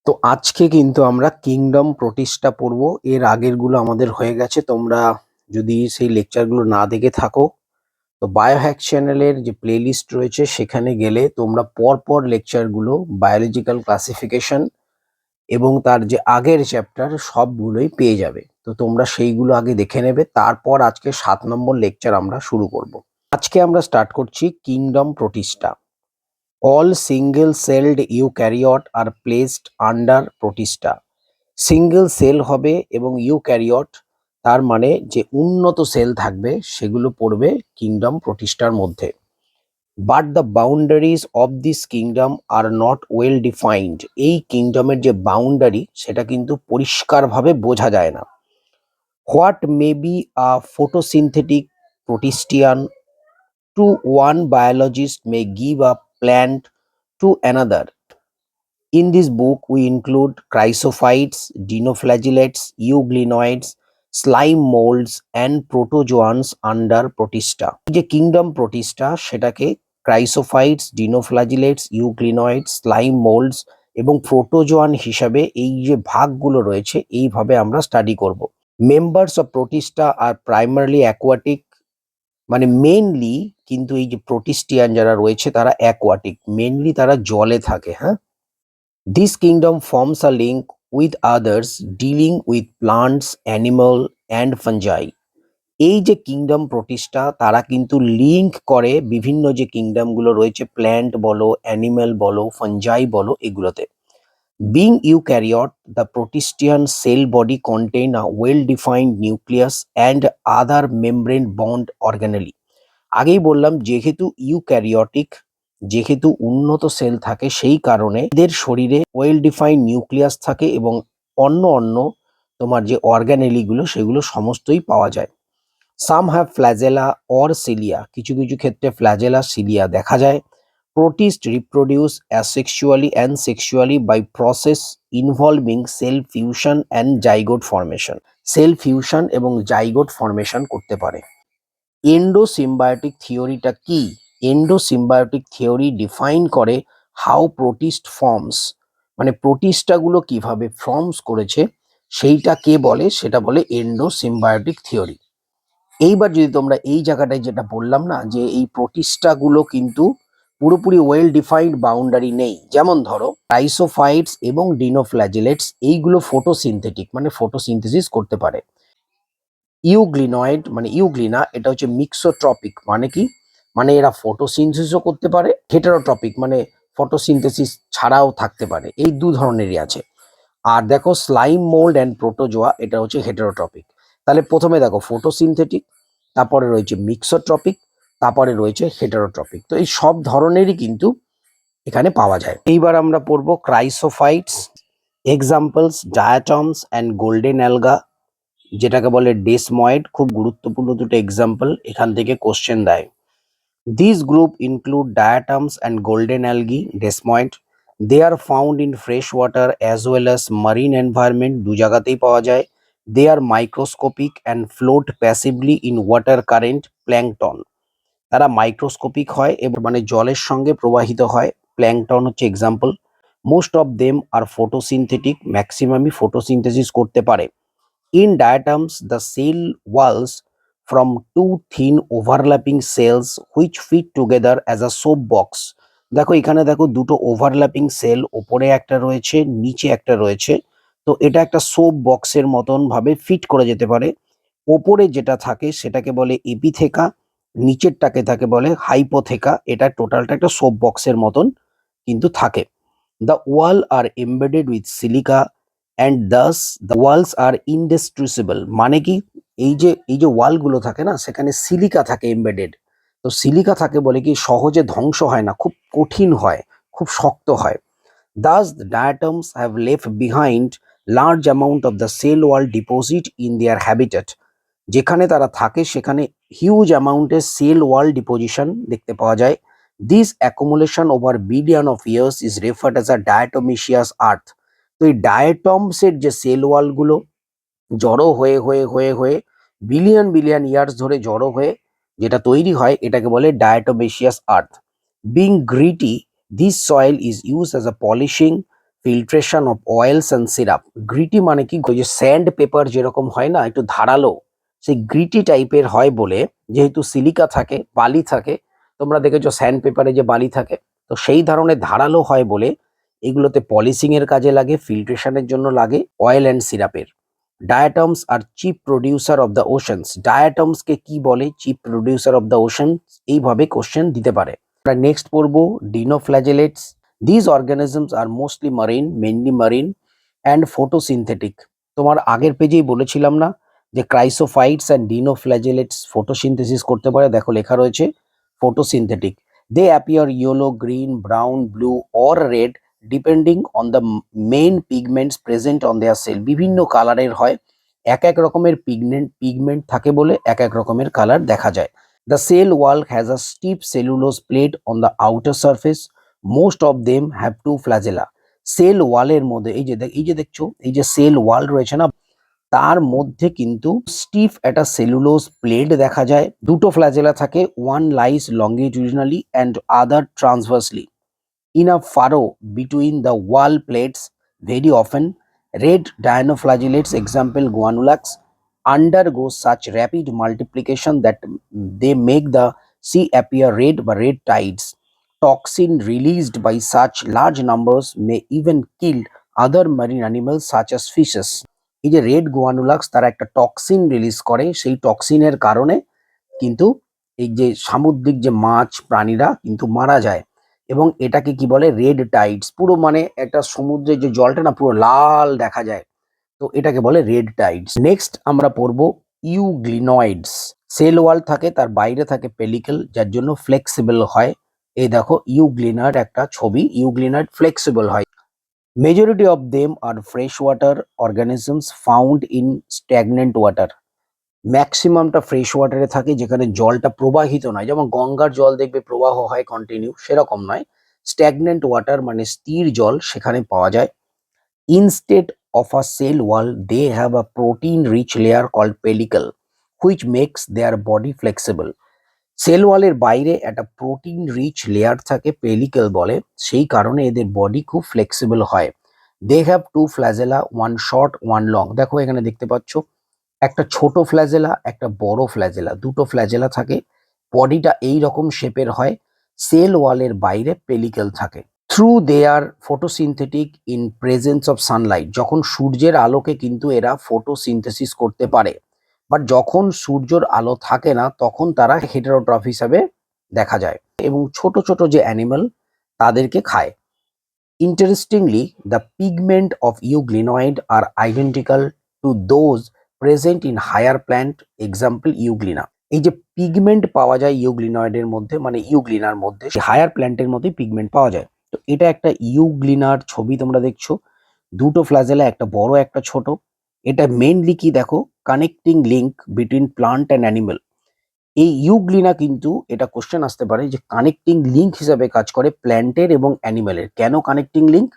তো আজকে কিন্তু আমরা কিংডম প্রতিষ্ঠা পড়ব। এর আগেরগুলো আমাদের হয়ে গেছে। তোমরা যদি সেই লেকচারগুলো না দেখে থাকো তো বায়োহ্যাক চ্যানেলের যে প্লেলিস্ট রয়েছে সেখানে গেলে তোমরা পরপর লেকচারগুলো বায়োলজিক্যাল ক্লাসিফিকেশন এবং তার যে আগের চ্যাপ্টার সবগুলোই পেয়ে যাবে। তো তোমরা সেইগুলো আগে দেখে নেবে, তারপর আজকে 7 নম্বর লেকচার আমরা শুরু করব। আজকে আমরা স্টার্ট করছি কিংডম প্রতিষ্ঠা। All single-celled eukaryote are placed under প্রতিষ্ঠা। সিঙ্গেল সেল হবে এবং ইউক্যারিওট তার মানে যে উন্নত সেল থাকবে সেগুলো পড়বে কিংডম প্রতিষ্ঠার মধ্যে। But the boundaries of this kingdom are not well defined. এই কিংডমের যে বাউন্ডারি সেটা কিন্তু পরিষ্কারভাবে বোঝা যায় না। What may be a photosynthetic protistan to one biologist may give a plant to another. In this book, we include chrysophytes, dinoflagellates, euglenoids, slime molds and protozoans under protista. যে kingdom প্রতিষ্ঠা সেটাকে ক্রাইসোফাইটস, ডিনোফ্ল্যাজিলেটস, ইউগ্লিনয়েডস, slime মোল্ডস এবং protozoan হিসাবে এই যে ভাগগুলো রয়েছে এইভাবে আমরা স্টাডি করব। Members of Protista are primarily aquatic, মানে মেইনলি কিন্তু এই যে প্রোটিস্টিয়ান যারা রয়েছে তারা অ্যাকোয়াটিক, মেইনলি তারা জলে থাকে। হ্যাঁ, this kingdom forms a link with others dealing with plants, animal and fungi. এই যে কিংডম প্রতিষ্ঠা তারা কিন্তু লিঙ্ক করে বিভিন্ন যে কিংডম গুলো রয়েছে, প্ল্যান্ট বলো, অ্যানিমেল বলো, ফাঞ্জাই বলো, এগুলোতে। Being eukaryote, the protistan cell body contain a well defined nucleus and other membrane bond organelle. আগেই বললাম যেহেতু ইউক্যারিওটিক, যেহেতু উন্নত সেল থাকে সেই কারণে এদের শরীরে ওয়েল ডিফাইন্ড নিউক্লিয়াস থাকে এবং অন্য অন্য তোমার যে অর্গানেলি গুলো সেগুলো সমস্তই পাওয়া যায়। Some have flagella or cilia, কিছু কিছু ক্ষেত্রে ফ্ল্যাজেলা, সিলিয়া দেখা যায়। Protist reproduce asexually and sexually by process involving cell fusion and zygote formation. Cell fusion এবং জাইগোট ফর্মেশন করতে পারে। এন্ডোসিম্বায়োটিক থিওরিটা কি? এন্ডোসিম্বায়োটিক থিওরি ডিফাইন করে হাউ প্রোটিস্ট ফর্মস, মানে প্রোটিস্টাগুলো কিভাবে ফর্মস করেছে সেইটা কে বলে, সেটা বলে এন্ডোসিম্বায়োটিক থিওরি। এইবার যদি তোমরা এই জায়গাটায় যেটা বললাম না যে এই প্রোটিস্টাগুলো কিন্তু পুরোপুরি ওয়েল ডিফাইন্ড বাউন্ডারি নেই, যেমন ধরো টাইসোফাইটস এবং ডিনোফ্ল্যাজেলেটস, এইগুলো ফটোসিনথেটিক মানে ফটোসিনথেসিস করতে পারে। ইউগ্লিনয়েড মানে ইউগ্লিনা, এটা হচ্ছে মিক্সোট্রপিক, মানে কি, মানে এরা ফটোসিনথেসিসও করতে পারে। হেটারোট্রপিক মানে ফটোসিনথেসিস ছাড়াও থাকতে পারে। এই দু ধরনেরই আছে। আর দেখো স্লাইম মোল্ড অ্যান্ড প্রোটোজোয়া, এটা হচ্ছে হেটারোট্রপিক। তাহলে প্রথমে দেখো ফটোসিনথেটিক, তারপরে রয়েছে মিক্সোট্রপিক, তারপরে রয়েছে হেটারোট্রপিক। তো এই সব ধরনেরই কিন্তু এখানে পাওয়া যায়। এইবার আমরা পড়বো ক্রাইসোফাইটস। এক্সাম্পলস ডায়াটমস অ্যান্ড গোল্ডেন অ্যালগা, যেটাকে বলে ডেসময়েড। খুব গুরুত্বপূর্ণ দুটো এক্সাম্পল, এখান থেকে কোশ্চেন দেয়। This group include diatoms and golden algae, desmids. They are found in fresh water as well as marine environment, দু জায়গাতেই পাওয়া যায়। They are microscopic and float passively in water current, plankton. তারা microscopic হয় এবং মানে জলের সঙ্গে প্রবাহিত হয়, প্ল্যাঙ্কটন হচ্ছে example. Most of them are photosynthetic, ম্যাক্সিমামই ফটোসিনথেসিস করতে পারে। In diatoms, the cell walls from two thin overlapping cells which fit together as a soap box. দেখো এখানে দেখো দুটো ওভারল্যাপিং সেল, ওপরে একটা রয়েছে নিচে একটা রয়েছে। তো এটা একটা সোপ বক্সের মতন ভাবে ফিট করে যেতে পারে। ওপরে যেটা থাকে সেটাকে বলে এপিথেকা, নিচেরটাকে থাকে বলে হাইপোথেকা। এটা টোটালটা একটা সোপ বক্সের মতন কিন্তু থাকে। The wall are embedded with silica and thus the walls are indestructible, মানে কি, এই যে ওয়ালগুলো থাকে না সেখানে সিলিকা থাকে এমবেডেড। তো সিলিকা থাকে বলে কি সহজে ধ্বংস হয় না, খুব কঠিন হয়, খুব শক্ত হয়। Thus the diatoms have left behind large amount of the cell wall deposit in their habitat. যেখানে তারা থাকে সেখানে হিউজ অ্যামাউন্টের সেল ওয়াল ডিপোজিশন দেখতে পাওয়া যায়। This accumulation over billion of years is referred as a diatomaceous earth. তো এই ডায়াটমসের যে সেল ওয়ালগুলো জড়ো হয়ে হয়ে হয়ে হয়ে বিলিয়ন বিলিয়ন ইয়ার্স ধরে জড়ো হয়ে যেটা তৈরি হয় এটাকে বলে diatomaceous earth. Being gritty, this soil is use as a polishing, filtration of oils and syrup. Gritty মানে কি, ওই যে স্যান্ড পেপার যেরকম হয় না, একটু ধারালো, সেই গ্রিটি টাইপের হয় বলে, যেহেতু সিলিকা থাকে, বালি থাকে, তোমরা দেখেছো স্যান্ড পেপারে যে বালি থাকে, তো সেই ধরনের ধারালো হয় বলে এগুলোতে পলিশিং এর কাজে লাগে, ফিল্ট্রেশনের জন্য লাগে, অয়েল অ্যান্ড সিরাপের। Diatoms are chief producer of the oceans. Diatoms কে কি বলে? Chief producer of the ocean. এইভাবে কোশ্চেন দিতে পারে। আমরা নেক্সট পড়বো dinoflagellates. This organisms are mostly marine, mainly marine and photosynthetic. তোমার আগের পেজেই বলেছিলাম না যে ক্রাইসোফাইটস অ্যান্ড ডিনোফ্ল্যাজেলেটস ফটোসিনথেসিস করতে পারে, দেখো লেখা রয়েছে photosynthetic. They appear yellow, green, brown, blue or red depending on the main pigments present on their cell. বিভিন্ন কালারের হয়, এক এক রকমের পিগমেন্ট থাকে বলে এক এক রকমের কালার দেখা যায়। The cell wall has a stiff cellulose plate on the outer surface. Most of them have two flagella. Cell ওয়ালের মধ্যে এই যে দেখছো, এই যে সেল ওয়াল রয়েছে না, তার মধ্যে কিন্তু স্টিফ একটা সেলুলোজ প্লেট দেখা যায়। দুটো ফ্ল্যাজেলা থাকে, one lies longitudinally and other transversely in a furrow between the wall plates. Very often red dinoflagellates, example guanulax, undergo such rapid multiplication that they make the sea appear red by red tides. Toxin released by such large numbers may even kill other marine animals such as fishes. এই যে red গুয়ানুলাক্স, তারা একটা toxin release করে, সেই টক্সিনের কারণে কিন্তু এই যে সামুদ্রিক যে মাছ প্রাণীরা কিন্তু মারা যায়। এবং এটাকে কি বলে? Red Tides. পুরো মানে একটা সমুদ্রের যে জলটা না পুরো লাল দেখা যায়, তো এটাকে বলে রেড টাইডস। নেক্সট আমরা পড়বো ইউগ্লিনয়েডস। সেল ওয়াল থাকে, তার বাইরে থাকে পেলিকেল, যার জন্য ফ্লেক্সিবল হয়। এই দেখো ইউগ্লিনার একটা ছবি, ইউগ্লিনার ফ্লেক্সিবল হয়। Majority of them are fresh water organisms found in stagnant water. ম্যাক্সিমামটা ফ্রেশ ওয়াটারে থাকে, যেখানে জলটা প্রবাহিত নয়, যেমন গঙ্গার জল দেখবে প্রবাহ হয় কন্টিনিউ, সেরকম নয়। স্ট্যাগনেন্ট ওয়াটার মানে স্থির জল, সেখানে পাওয়া যায়। Instead of a cell wall they have a protein rich layer called pellicle which makes their body flexible. Cell ওয়ালের বাইরে একটা প্রোটিন রিচ লেয়ার থাকে, পেলিকল বলে, সেই কারণে এদের বডি খুব ফ্লেক্সিবল হয়। They have two flagella, one short one long. দেখো এখানে দেখতে পাচ্ছ একটা ছোট ফ্ল্যাজেলা, একটা বড় ফ্ল্যাজেলা, দুটো ফ্ল্যাজেলা থাকে। বডিটা এই রকম শেপের হয়। সেল ওয়ালের বাইরে পেলিকেল থাকে। Through they are photosynthetic in presence of sunlight. যখন সূর্যের আলোকে কিন্তু এরা ফটোসিনথেসিস করতে পারে, বাট যখন সূর্যের আলো থাকে না তখন তারা হেটেরোট্রফ হিসাবে দেখা যায় এবং ছোট ছোট যে অ্যানিমাল তাদেরকে খায়। Interestingly, the pigment of euglenoid are identical to those present in higher plant, example euglena. এই যে পিগমেন্ট পাওয়া যায় ইউগ্লিনয়েডের মধ্যে, মানে ইউগ্লিনার মধ্যে, হায়ার প্ল্যান্টের মধ্যে পিগমেন্ট পাওয়া যায়। তো এটা একটা ইউগ্লিনার ছবি তোমরা দেখছো, দুটো ফ্ল্যাজেলা, একটা বড় একটা ছোট। এটা মেইনলি কি দেখো, connecting link between plant and animal. এই ইউগ্লিনা কিন্তু এটা কোশ্চেন আসতে পারে যে কানেক্টিং লিঙ্ক হিসাবে কাজ করে প্ল্যান্টের এবং অ্যানিমেলের। কেন কানেক্টিং লিঙ্ক?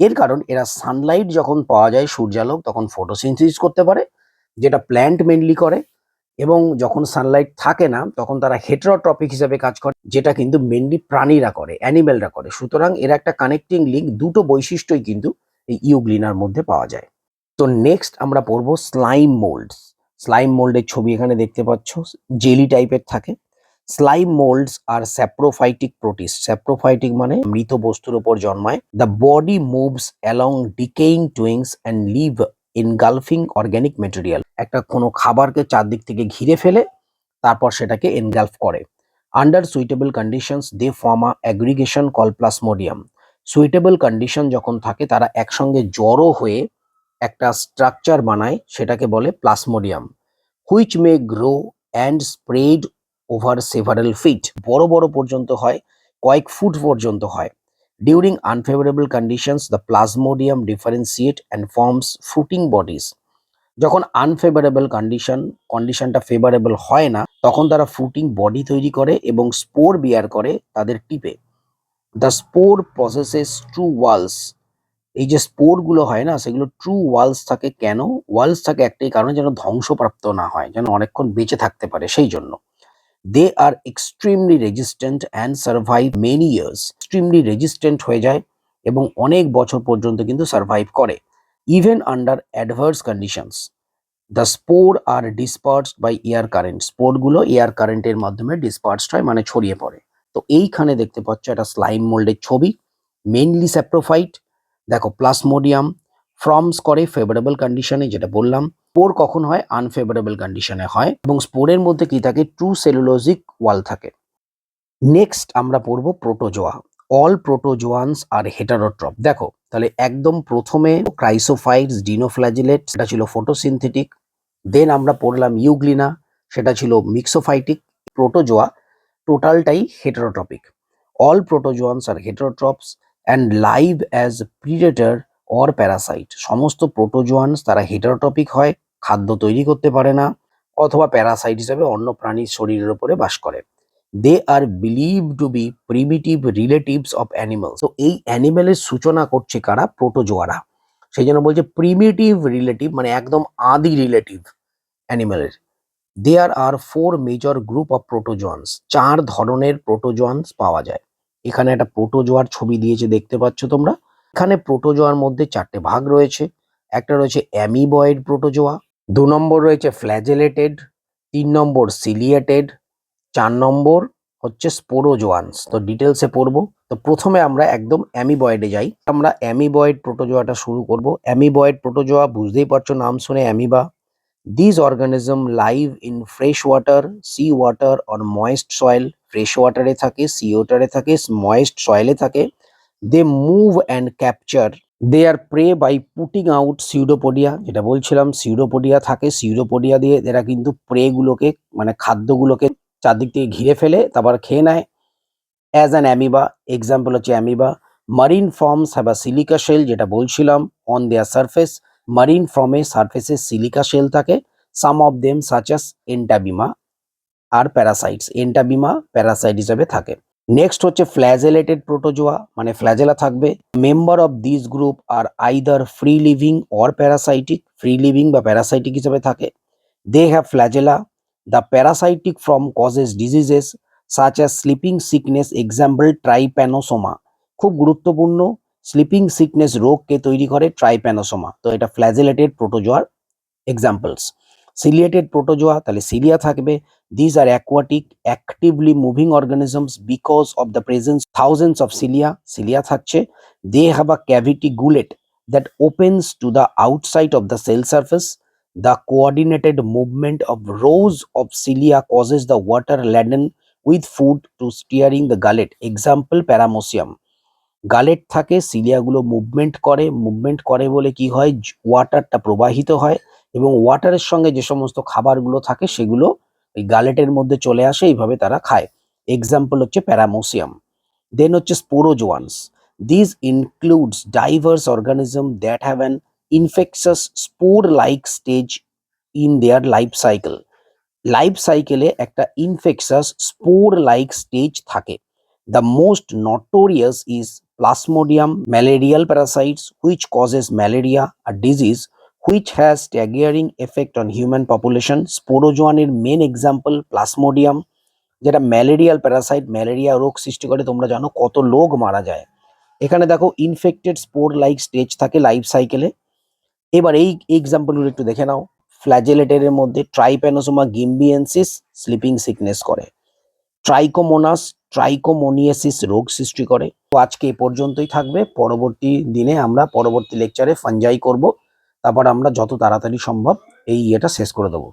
এর কারণ এরা সানলাইট যখন পাওয়া যায়, সূর্যালোক, তখন ফটোসিনথেসিস করতে পারে, যেটা প্ল্যান্ট মেনলি করে। এবং যখন সানলাইট থাকে না তখন তারা হেটেরোট্রপিক হিসেবে কাজ করে, যেটা কিন্তু মেনলি প্রাণীরা করে, অ্যানিমেলরা করে। সুতরাং এরা একটা কানেক্টিং লিঙ্ক, দুটো বৈশিষ্ট্যই কিন্তু এই ইউগ্লিনার মধ্যে পাওয়া যায়। তো নেক্সট আমরা পড়বো স্লাইম মোল্ডস। স্লাইম মোল্ডের ছবি এখানে দেখতে পাচ্ছ, জেলি টাইপের থাকে। Slime moulds are saprophytic protist. Saprophytic মানে মৃত বস্তুর উপর জন্মায়। The body moves along decaying twigs and leave engulfing organic material. একটা কোনো খাবারকে চারদিক থেকে ঘিরে ফেলে, তারপর সেটাকে এনগালফ করে। Under suitable conditions they form a aggregation call plasmodium. Suitable condition যখন থাকে, তারা একসঙ্গে জড়ো হয়ে একটা স্ট্রাকচার বানায়, সেটাকে বলে plasmodium. Which may grow and spread over several feet. বড় বড় পর্যন্ত হয়, কয়েক ফুট পর্যন্ত হয়। During unfavourable conditions the plasmodium differentiate and forms fruiting bodies. যখন আনফেভারেবল কন্ডিশনটা ফেভারেবল হয় না, তখন তারা ফ্রুটিং বডি তৈরি করে এবং স্পোর বিয়ার করে তাদের টিপে। The spore processes true walls. এই যে স্পোর গুলো হয় না, সেগুলো ট্রু ওয়ালস থাকে। কেন ওয়ালস থাকে? একটাই কারণে, যেন ধ্বংসপ্রাপ্ত না হয়, যেন অনেকক্ষণ বেঁচে থাকতে পারে, সেই জন্য। They are extremely resistant and survive many years. Extremely resistant হয়ে যায় এবং অনেক বছর পর্যন্ত কিন্তু সার্ভাইভ করে। Even under adverse conditions the spore are dispersed by air current. স্পোরগুলো এয়ার কারেন্টের মাধ্যমে ডিসপার্সড হয়, মানে ছড়িয়ে পড়ে। তো এইখানে দেখতে পাচ্ছ একটা স্লাইম মোল্ডের ছবি, মেইনলি স্যাপ্রোফাইট। দেখো প্লাসমোডিয়াম ফর্মস করে ফেভারেবল কন্ডিশনে, যেটা বললাম। স্পোর কখন হয়? আনফেভারেবল কন্ডিশনে হয়। এবং স্পোরের মধ্যে কি থাকে? ট্রু সেলুলোজিক ওয়াল থাকে। নেক্সট আমরা পড়বো প্রোটোজোয়া। অল প্রোটোজোয়ান্স আর হেটারোট্রপ। দেখো তাহলে একদম প্রথমে ক্রাইসোফাইটস, ডিনোফ্ল্যাজিলেট, সেটা ছিল ফটোসিনথেটিক। দেন আমরা পড়লাম ইউগ্লিনা, সেটা ছিল মিক্সোফাইটিক। প্রোটোজোয়া টোটালটাই heterotrophic. All protozoans are heterotrophs and live as predator or parasite. সমস্ত প্রোটোজোয়ান্স তারা হেটারোট্রপিক হয়, খাদ্য তৈরি করতে পারে না, অথবা প্যারাসাইট হিসেবে অন্য প্রাণীর শরীরের উপরে বাস করে। They are believe to be primitive relatives of animals. তো এই অ্যানিমেলের সূচনা করছে কারা? প্রোটোজোয়ারা। সেই জন্য বলছে প্রিমিটিভ রিলেটিভ, মানে একদম আদি রিলেটিভ অ্যানিমেলের। There are 4 major group of protozoans. 4 ধরনের প্রোটোজোয়ান্স পাওয়া যায়। এখানে একটা প্রোটোজোয়ার ছবি দিয়েছে, দেখতে পাচ্ছ তোমরা। এখানে প্রোটোজোয়ার মধ্যে 4টে ভাগ রয়েছে। একটা রয়েছে অ্যামিবয়েড প্রোটোজোয়া, 2 নম্বর রয়েছে ফ্ল্যাজেলেটেড, 3 নম্বর সিলিয়েটেড, 4 নম্বর হচ্ছে স্পোরোজোয়ান্স। তো ডিটেলসে পড়বো। তো প্রথমে আমরা একদম অ্যামিবয়েডে যাই। আমরা অ্যামিবয়েড প্রোটোজোয়াটা শুরু করব। অ্যামিবয়েড প্রোটোজোয়া বুঝতেই পারছো নাম শুনে, amoeba. These organisms live in fresh water, sea water or moist soil. Fresh water এ থাকে, sea water এ থাকে, moist soil এ থাকে। They move and capture their prey by putting out pseudopodia, যেটা বলছিলাম pseudopodia থাকে। pseudopodia দিয়ে এরা কিন্তু প্রে গুলোকে, মানে খাদ্যগুলোকে চারদিক থেকে ঘিরে ফেলে, তারপর খেয়ে নেয়। অ্যাজ অ্যান অ্যামিবা, এক্সাম্পল হচ্ছে amoeba. Marine forms have a silica shell, যেটা বলছিলাম অন দেয়ার সারফেস। মারিন ফর্মে সারফেসে সিলিকা শেল থাকে। Some of them such as entamoeba are parasites. Entamoeba parasite হিসেবে থাকে। নেক্সট হচ্ছে ফ্ল্যাজেলেটেড প্রোটোজোয়া, মানে ফ্ল্যাজেলা থাকবে। Member of this group are either free living or parasitic. Free living বা parasitic হিসেবে থাকে। They have flagella. The parasitic form causes diseases such as sleeping sickness, example trypanosoma. খুব গুরুত্বপূর্ণ, sleeping sickness রোগকে তৈরি করে ট্রাইপ্যানোসোমা। তো এটা ফ্ল্যাজেলেটেড প্রোটোজোয়ার এক্সাম্পলস। সিলিয়েটেড প্রোটোজোয়া, তাহলে সিলিয়া থাকবে। This are aquatic actively moving organisms because of the presence thousands of cilia. Cilia থাকছে। They have a cavity gullet that opens to the outside of the cell surface. The coordinated movement of rows of cilia causes the water laden with food to steering the gullet. Example paramecium. গালেট থাকে, সিলিয়াগুলো movement করে বলে কি হয়? ওয়াটারটা প্রবাহিত হয় এবং ওয়াটারের সঙ্গে যে সমস্ত খাবারগুলো থাকে সেগুলো এই গালেটের মধ্যে চলে আসে, এইভাবে তারা খায়। এক্সাম্পল হচ্ছে প্যারামোসিয়াম। দেন হচ্ছে sporozoans. This includes diverse organism that have an infectious spore like stage in their life cycle. Life সাইকেলে একটা ইনফেকশাস স্পোর লাইক স্টেজ থাকে। The most notorious is plasmodium malarial parasites which causes malaria, a disease which has staggering effect on human population. স্পোরোজোয়ানের main example plasmodium, যেটা malarial parasite, malaria রোগ সৃষ্টি করে। তোমরা জানো কত লোক মারা যায়। এখানে দেখো ইনফেক্টেড স্পোর লাইক স্টেজ থাকে লাইফ সাইকেলে। এবার এই এক্সাম্পলগুলো একটু দেখে নাও। ফ্ল্যাজেলেটের মধ্যে ট্রাইপ্যানোসোমা গিম্বিয়েন্সিস স্লিপিং সিকনেস করে। ট্রাইকোমোনাস ট্রাইকোমোনিয়াসিস রোগ সৃষ্টি করে। তো আজকে এ পর্যন্তই থাকবে। পরবর্তী দিনে আমরা পরবর্তী লেকচারে ফাঞ্জাই করব। তারপর আমরা যত তাড়াতাড়ি সম্ভব এই ইয়েটা শেষ করে দেবো।